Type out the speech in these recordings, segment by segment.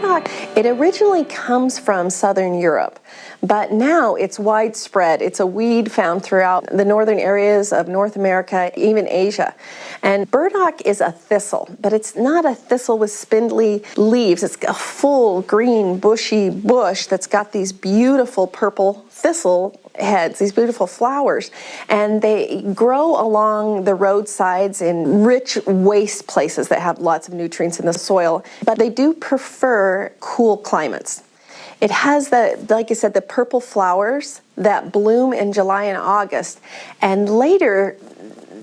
Burdock, it originally comes from southern Europe, but now it's widespread. It's a weed found throughout the northern areas of North America, even Asia. And burdock is a thistle, but it's not a thistle with spindly leaves. It's a full green, bushy bush that's got these beautiful purple thistle heads, these beautiful flowers, and they grow along the roadsides in rich waste places that have lots of nutrients in the soil, but they do prefer cool climates. It has like I said, the purple flowers that bloom in July and August, and later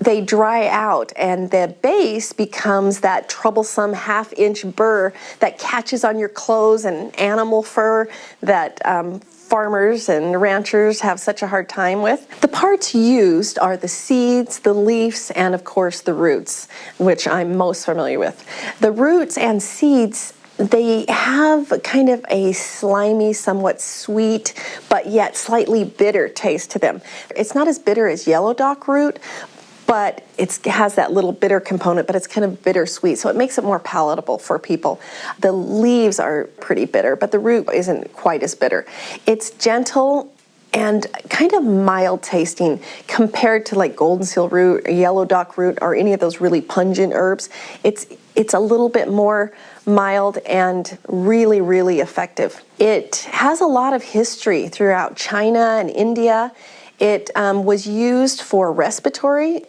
they dry out and the base becomes that troublesome half-inch burr that catches on your clothes and animal fur that farmers and ranchers have such a hard time with. The parts used are the seeds, the leaves, and of course the roots, which I'm most familiar with. The roots and seeds, they have kind of a slimy, somewhat sweet, but yet slightly bitter taste to them. It's not as bitter as yellow dock root, but it has that little bitter component, but it's kind of bittersweet, so it makes it more palatable for people. The leaves are pretty bitter, but the root isn't quite as bitter. It's gentle and kind of mild tasting compared to like golden seal root or yellow dock root or any of those really pungent herbs. It's a little bit more mild and really, really effective. It has a lot of history throughout China and India. It was used for respiratory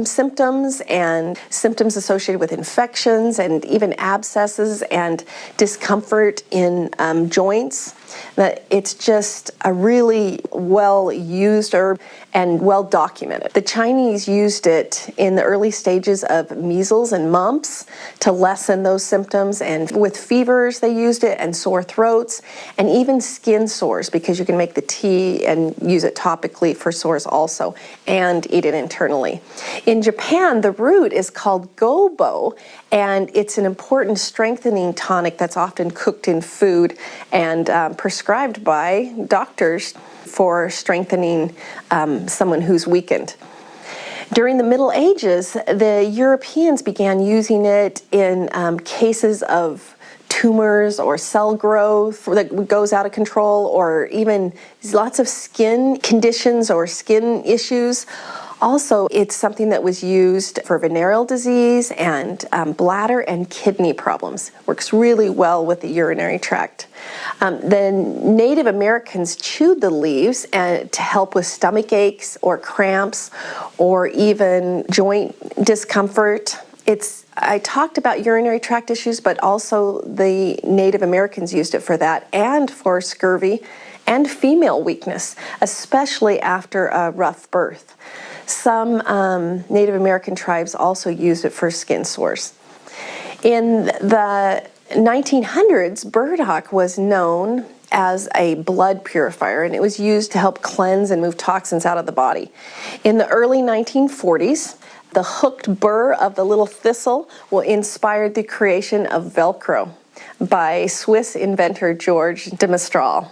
symptoms and symptoms associated with infections and even abscesses and discomfort in joints. It's just a really well-used herb and well-documented. The Chinese used it in the early stages of measles and mumps to lessen those symptoms, and with fevers they used it, and sore throats, and even skin sores, because you can make the tea and use it topically for sores also, and eat it internally. In Japan, the root is called gobo, and it's an important strengthening tonic that's often cooked in food and prescribed by doctors for strengthening someone who's weakened. During the Middle Ages, the Europeans began using it in cases of tumors or cell growth that goes out of control, or even lots of skin conditions or skin issues. Also, it's something that was used for venereal disease and bladder and kidney problems. Works really well with the urinary tract. The Native Americans chewed the leaves to help with stomach aches or cramps or even joint discomfort. I talked about urinary tract issues, but also the Native Americans used it for that and for scurvy and female weakness, especially after a rough birth. Some Native American tribes also used it for skin sores. In the 1900s, burdock was known as a blood purifier, and it was used to help cleanse and move toxins out of the body. In the early 1940s, the hooked burr of the little thistle inspired the creation of Velcro by Swiss inventor George de Mestral.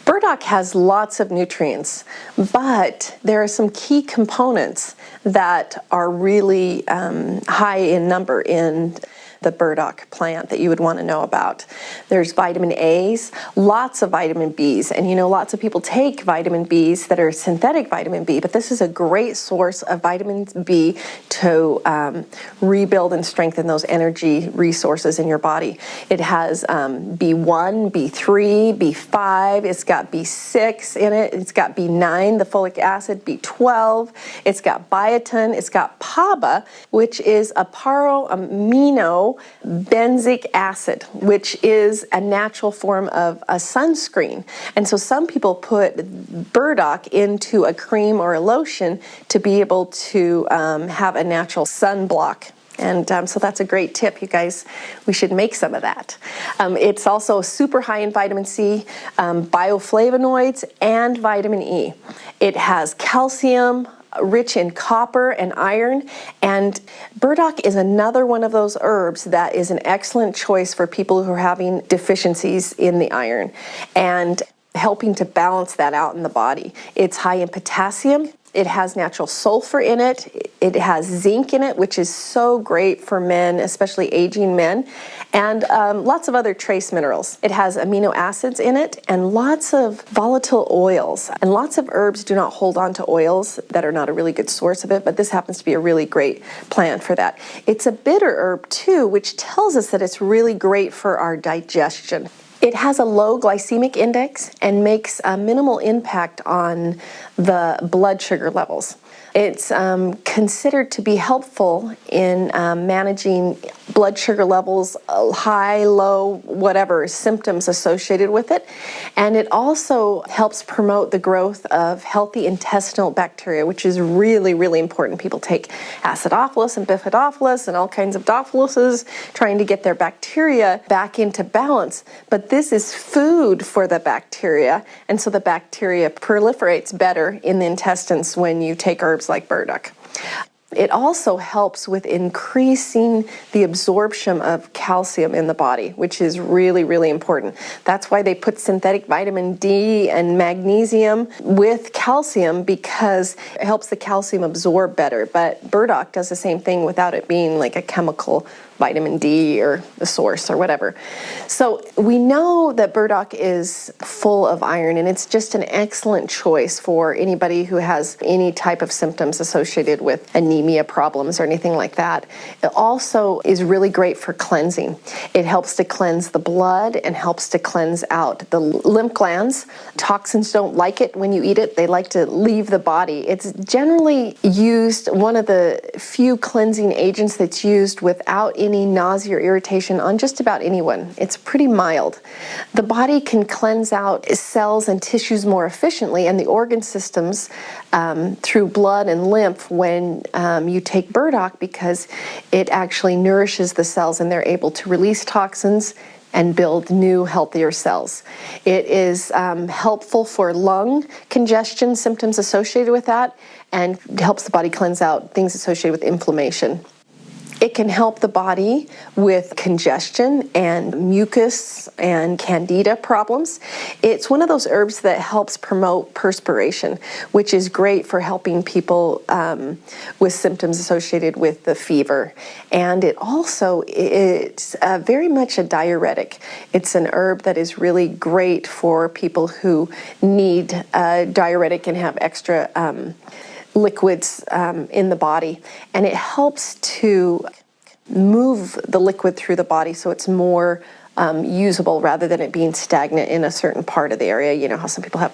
Burdock has lots of nutrients, but there are some key components that are really high in number in the burdock plant that you would want to know about. There's vitamin A's, lots of vitamin B's, and you know, lots of people take vitamin B's that are synthetic vitamin B, but this is a great source of vitamin B to rebuild and strengthen those energy resources in your body. It has B1, B3, B5, it's got B6 in it, it's got B9, the folic acid, B12, it's got biotin, it's got PABA, which is a paroamino benzic acid, which is a natural form of a sunscreen. And so some people put burdock into a cream or a lotion to be able to have a natural sunblock. And so that's a great tip, you guys. We should make some of that. It's also super high in vitamin C, bioflavonoids, and vitamin E. It has calcium, rich in copper and iron, and burdock is another one of those herbs that is an excellent choice for people who are having deficiencies in the iron and helping to balance that out in the body. It's high in potassium, It has natural sulfur in it. It has zinc in it, which is so great for men, especially aging men, and lots of other trace minerals. It has amino acids in it and lots of volatile oils. And lots of herbs do not hold on to oils that are not a really good source of it, but this happens to be a really great plant for that. It's a bitter herb too, which tells us that it's really great for our digestion. It has a low glycemic index and makes a minimal impact on the blood sugar levels. It's considered to be helpful in managing blood sugar levels, high, low, whatever symptoms associated with it. And it also helps promote the growth of healthy intestinal bacteria, which is really, really important. People take acidophilus and bifidophilus and all kinds of dophilus trying to get their bacteria back into balance. But this is food for the bacteria, and so the bacteria proliferates better in the intestines when you take herbs like burdock. It also helps with increasing the absorption of calcium in the body, which is really, really important. That's why they put synthetic vitamin D and magnesium with calcium, because it helps the calcium absorb better. But burdock does the same thing without it being like a chemical vitamin D or the source or whatever. So we know that burdock is full of iron, and it's just an excellent choice for anybody who has any type of symptoms associated with anemia problems or anything like that. It also is really great for cleansing. It helps to cleanse the blood and helps to cleanse out the lymph glands. Toxins don't like it when you eat it. They like to leave the body. It's generally used, one of the few cleansing agents that's used without any nausea or irritation on just about anyone. It's pretty mild. The body can cleanse out cells and tissues more efficiently, and the organ systems through blood and lymph when you take burdock, because it actually nourishes the cells and they're able to release toxins and build new, healthier cells. It is helpful for lung congestion symptoms associated with that, and helps the body cleanse out things associated with inflammation. It can help the body with congestion and mucus and candida problems. It's one of those herbs that helps promote perspiration, which is great for helping people with symptoms associated with the fever. And it's very much a diuretic. It's an herb that is really great for people who need a diuretic and have extra liquids in the body, and it helps to move the liquid through the body so it's more usable rather than it being stagnant in a certain part of the area. You know how some people have,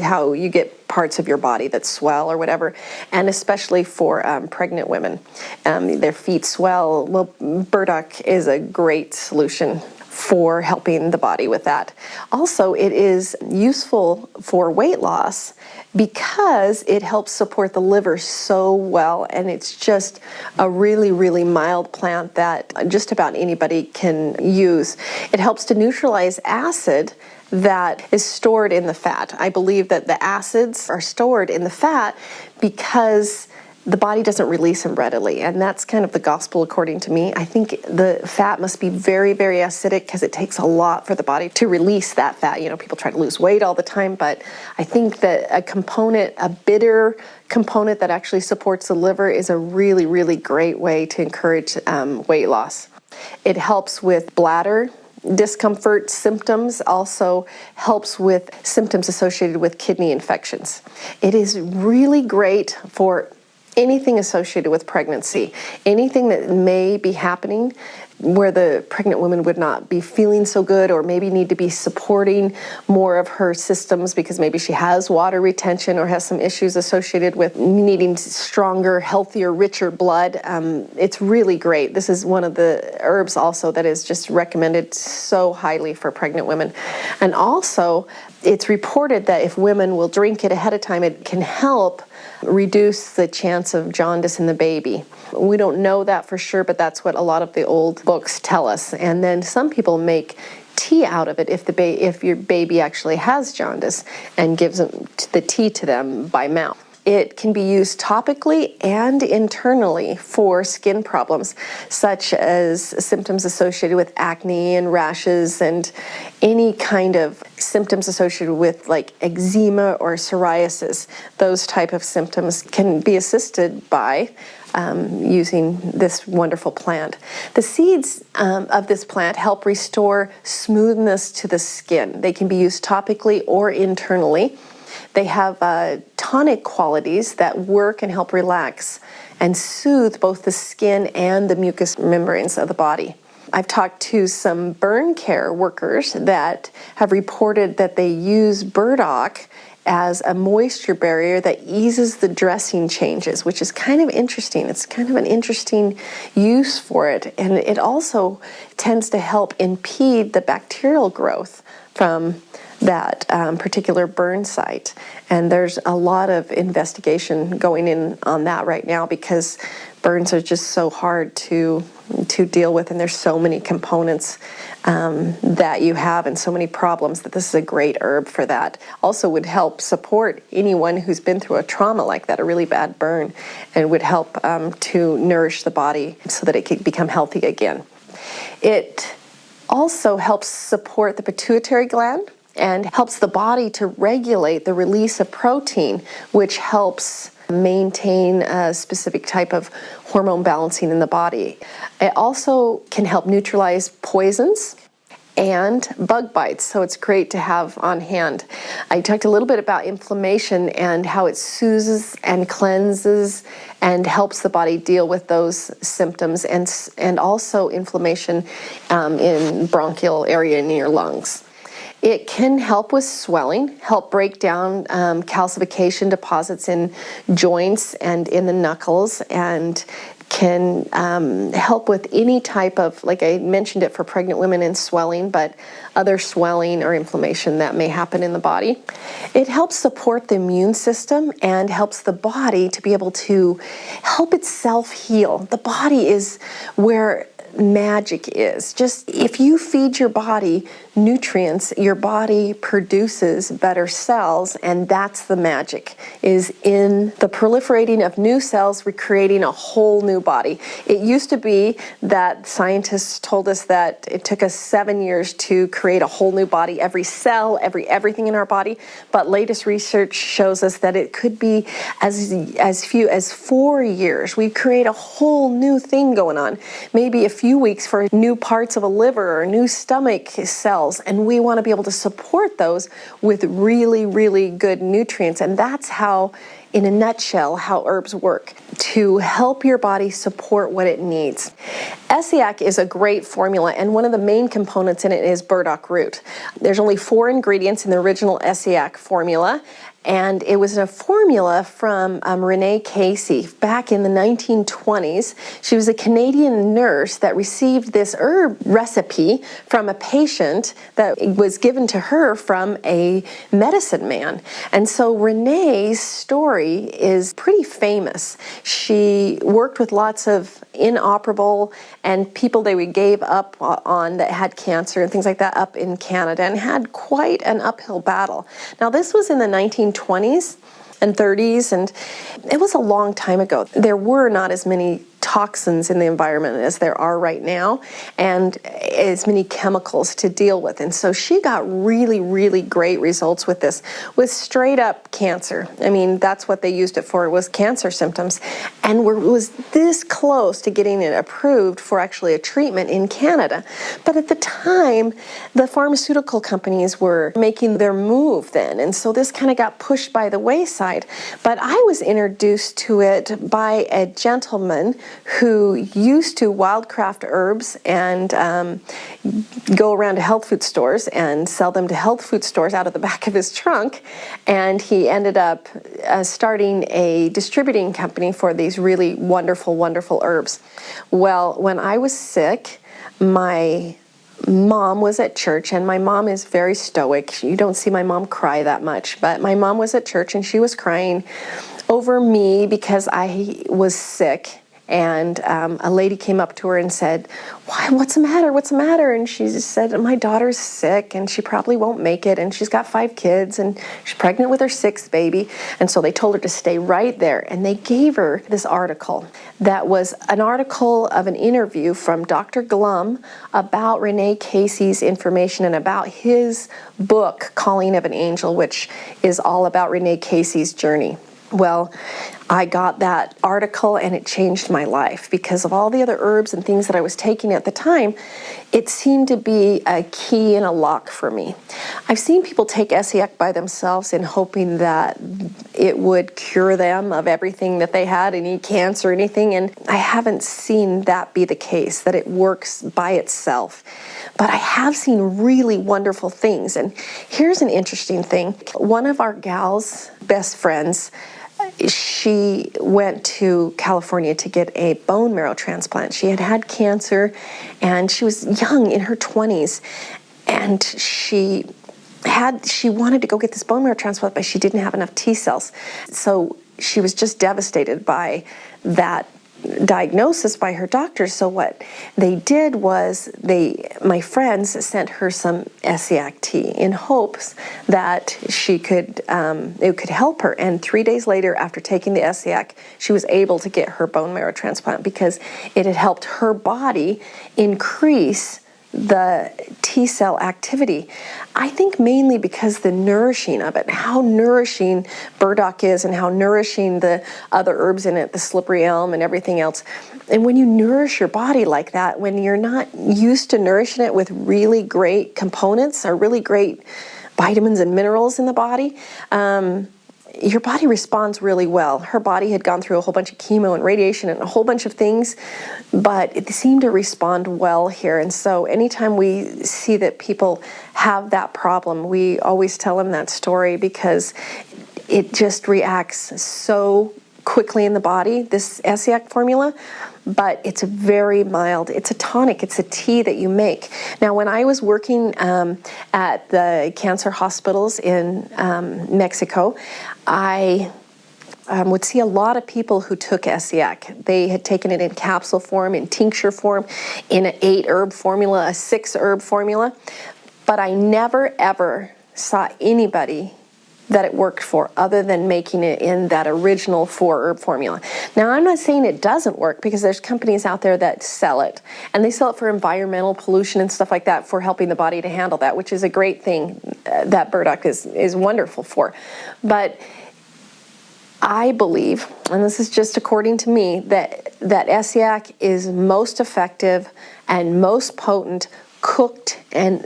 how you get parts of your body that swell or whatever, and especially for pregnant women, their feet swell. Well, burdock is a great solution for helping the body with that. Also, it is useful for weight loss because it helps support the liver so well, and it's just a really, really mild plant that just about anybody can use. It helps to neutralize acid that is stored in the fat. I believe that the acids are stored in the fat because the body doesn't release them readily, and that's kind of the gospel according to me. I think the fat must be very, very acidic because it takes a lot for the body to release that fat. You know, people try to lose weight all the time, but I think that a bitter component that actually supports the liver is a really, really great way to encourage weight loss. It helps with bladder discomfort symptoms, also helps with symptoms associated with kidney infections. It is really great for anything associated with pregnancy, anything that may be happening where the pregnant woman would not be feeling so good, or maybe need to be supporting more of her systems because maybe she has water retention or has some issues associated with needing stronger, healthier, richer blood. It's really great. This is one of the herbs also that is just recommended so highly for pregnant women. And also, it's reported that if women will drink it ahead of time, it can help reduce the chance of jaundice in the baby. We don't know that for sure, but that's what a lot of the old books tell us. And then some people make tea out of it if your baby actually has jaundice, and gives them the tea to them by mouth. It can be used topically and internally for skin problems, such as symptoms associated with acne and rashes and any kind of symptoms associated with like eczema or psoriasis. Those type of symptoms can be assisted by using this wonderful plant. The seeds of this plant help restore smoothness to the skin. They can be used topically or internally. They have tonic qualities that work and help relax and soothe both the skin and the mucous membranes of the body. I've talked to some burn care workers that have reported that they use burdock as a moisture barrier that eases the dressing changes, which is kind of interesting. It's kind of an interesting use for it. And it also tends to help impede the bacterial growth from that particular burn site. And there's a lot of investigation going in on that right now because burns are just so hard to deal with, and there's so many components that you have and so many problems that this is a great herb for that. Also would help support anyone who's been through a trauma like that, a really bad burn, and would help to nourish the body so that it can become healthy again. It also helps support the pituitary gland and helps the body to regulate the release of protein, which helps maintain a specific type of hormone balancing in the body. It also can help neutralize poisons and bug bites, so it's great to have on hand. I talked a little bit about inflammation and how it soothes and cleanses and helps the body deal with those symptoms, and also inflammation in bronchial area in your lungs. It can help with swelling, help break down calcification deposits in joints and in the knuckles, and can help with any type of, like I mentioned it for pregnant women in swelling, but other swelling or inflammation that may happen in the body. It helps support the immune system and helps the body to be able to help itself heal. The body is where magic is. Just if you feed your body nutrients, your body produces better cells, and that's the magic, is in the proliferating of new cells, recreating a whole new body. It used to be that scientists told us that it took us 7 years to create a whole new body, every cell, everything in our body, but latest research shows us that it could be as few as 4 years. We create a whole new thing going on, maybe a few weeks for new parts of a liver or new stomach cells, and we want to be able to support those with really, really good nutrients. And that's how, in a nutshell, how herbs work to help your body support what it needs. Essiac is a great formula, and one of the main components in it is burdock root. There's only 4 ingredients in the original Essiac formula, and it was a formula from Renee Casey back in the 1920s. She was a Canadian nurse that received this herb recipe from a patient that was given to her from a medicine man. And so Renee's story is pretty famous. She worked with lots of inoperable and people they gave up on that had cancer and things like that up in Canada, and had quite an uphill battle. Now this was in the 1920s and 30s, and it was a long time ago. There were not as many toxins in the environment as there are right now, and as many chemicals to deal with. And so she got really, really great results with this, with straight up cancer. I mean, that's what they used it for, was cancer symptoms, and was this close to getting it approved for actually a treatment in Canada. But at the time, the pharmaceutical companies were making their move then, and so this kind of got pushed by the wayside. But I was introduced to it by a gentleman who used to wildcraft herbs and go around to health food stores and sell them to health food stores out of the back of his trunk. And he ended up starting a distributing company for these really wonderful, wonderful herbs. Well, when I was sick, my mom was at church, and my mom is very stoic. You don't see my mom cry that much, but my mom was at church and she was crying over me because I was sick. and a lady came up to her and said, "Why? What's the matter? What's the matter?" And she just said, "My daughter's sick, and she probably won't make it, and she's got 5 kids, and she's pregnant with her 6th baby." And so they told her to stay right there, and they gave her this article that was an article of an interview from Dr. Glum about Renee Casey's information and about his book, Calling of an Angel, which is all about Renee Casey's journey. Well, I got that article and it changed my life because of all the other herbs and things that I was taking at the time. It seemed to be a key and a lock for me. I've seen people take Essiac by themselves in hoping that it would cure them of everything that they had, any cancer or anything, and I haven't seen that be the case, that it works by itself. But I have seen really wonderful things, and here's an interesting thing. One of our gals' best friends, she went to California to get a bone marrow transplant. She had had cancer, and she was young, in her 20s, and she wanted to go get this bone marrow transplant, but she didn't have enough T cells. So she was just devastated by that diagnosis by her doctor. So what they did was my friends sent her some Essiac tea in hopes that she could it could help her. And 3 days later, after taking the Essiac, she was able to get her bone marrow transplant because it had helped her body increase the T cell activity. I think mainly because the nourishing of it, how nourishing burdock is and how nourishing the other herbs in it, the slippery elm and everything else. And when you nourish your body like that, when you're not used to nourishing it with really great components or really great vitamins and minerals in the body, your body responds really well. Her body had gone through a whole bunch of chemo and radiation and a whole bunch of things, but it seemed to respond well here. And so anytime we see that people have that problem, we always tell them that story because it just reacts so quickly in the body, this Essiac formula. But it's very mild. It's a tonic. It's a tea that you make. Now, when I was working at the cancer hospitals in Mexico, I would see a lot of people who took Essiac. They had taken it in capsule form, in tincture form, in an 8-herb formula, a 6-herb formula. But I never, ever saw anybody that it worked for other than making it in that original 4-herb formula. Now, I'm not saying it doesn't work because there's companies out there that sell it, and they sell it for environmental pollution and stuff like that, for helping the body to handle that, which is a great thing that burdock is wonderful for. But I believe, and this is just according to me, that Essiac is most effective and most potent cooked and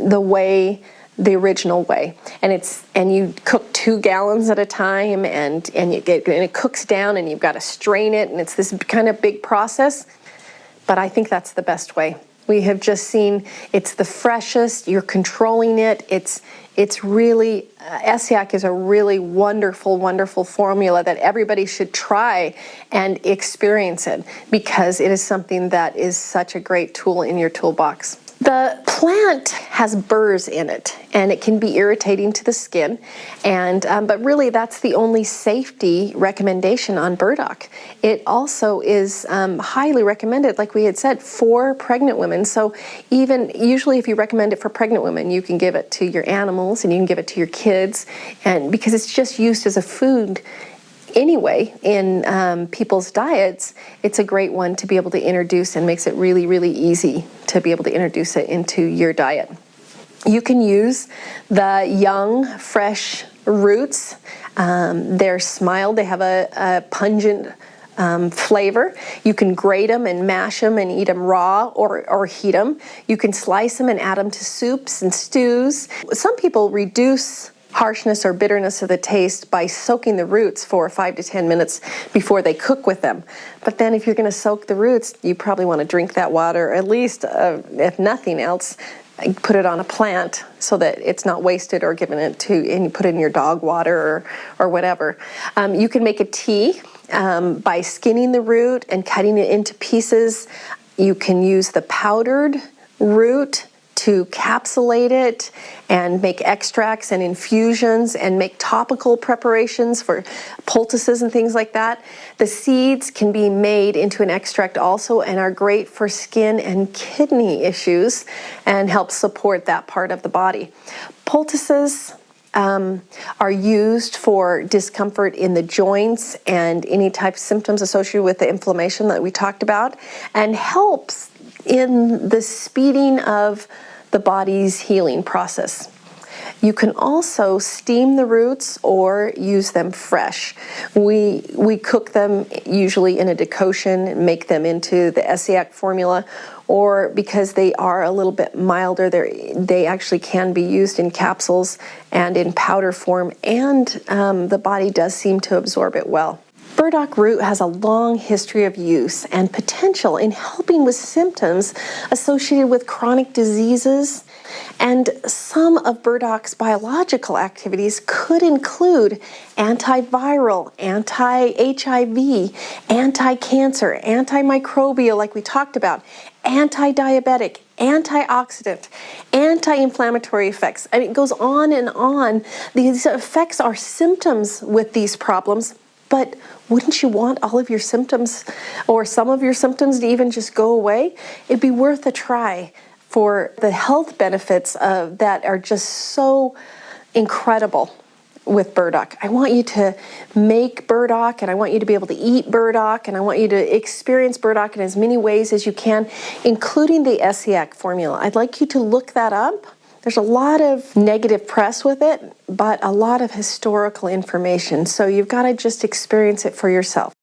the original way, and you cook 2 gallons at a time, and it cooks down, and you've got to strain it, and it's this kind of big process. But I think that's the best way. We have just seen it's the freshest. You're controlling it. It's really Essiac is a really wonderful, wonderful formula that everybody should try and experience it because it is something that is such a great tool in your toolbox. The plant has burrs in it, and it can be irritating to the skin, but really that's the only safety recommendation on burdock. It also is highly recommended, like we had said, for pregnant women. So usually if you recommend it for pregnant women, you can give it to your animals and you can give it to your kids, and because it's just used as a food anyway in people's diets, it's a great one to be able to introduce, and makes it really, really easy to be able to introduce it into your diet. You can use the young, fresh roots. They're smiled. They have a pungent flavor. You can grate them and mash them and eat them raw or heat them. You can slice them and add them to soups and stews. Some people reduce harshness or bitterness of the taste by soaking the roots for 5 to 10 minutes before they cook with them. But then if you're going to soak the roots, you probably want to drink that water, at least if nothing else, put it on a plant so that it's not wasted or given it to, and you put it in your dog water or whatever. You can make a tea by skinning the root and cutting it into pieces. You can use the powdered root to capsulate it and make extracts and infusions and make topical preparations for poultices and things like that. The seeds can be made into an extract also and are great for skin and kidney issues and help support that part of the body. Poultices are used for discomfort in the joints and any type of symptoms associated with the inflammation that we talked about, and helps in the speeding of the body's healing process. You can also steam the roots or use them fresh. We cook them usually in a decoction, make them into the Essiac formula, or because they are a little bit milder, they actually can be used in capsules and in powder form, and the body does seem to absorb it well. Burdock root has a long history of use and potential in helping with symptoms associated with chronic diseases, and some of burdock's biological activities could include antiviral, anti-HIV, anti-cancer, antimicrobial, like we talked about, anti-diabetic, antioxidant, anti-inflammatory effects. I mean, it goes on and on. These effects are symptoms with these problems, but wouldn't you want all of your symptoms or some of your symptoms to even just go away? It'd be worth a try for the health benefits of that are just so incredible with burdock. I want you to make burdock, and I want you to be able to eat burdock, and I want you to experience burdock in as many ways as you can, including the Essiac formula. I'd like you to look that up. There's a lot of negative press with it, but a lot of historical information. So you've got to just experience it for yourself.